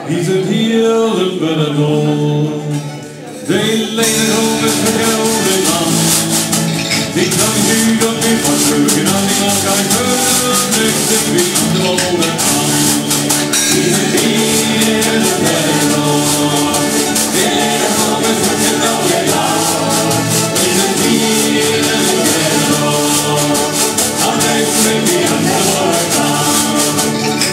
die zit hier in Benidorm. De lenen om het verkeerde land. Ik kan nu dat niet van terug en niemand kan ik hören. Ik zit weer aan de wolde aan. Die zit hier in Benidorm. De lenen om het verkeerde land. Die zit hier in Benidorm. Aan het weer aan de wolde aan.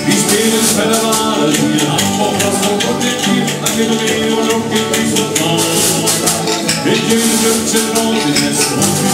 Die spelen verder waren hier aan. Of was nog op dit team. En ik ben hier ook in die stad. Ik jullie zit rond in het stad.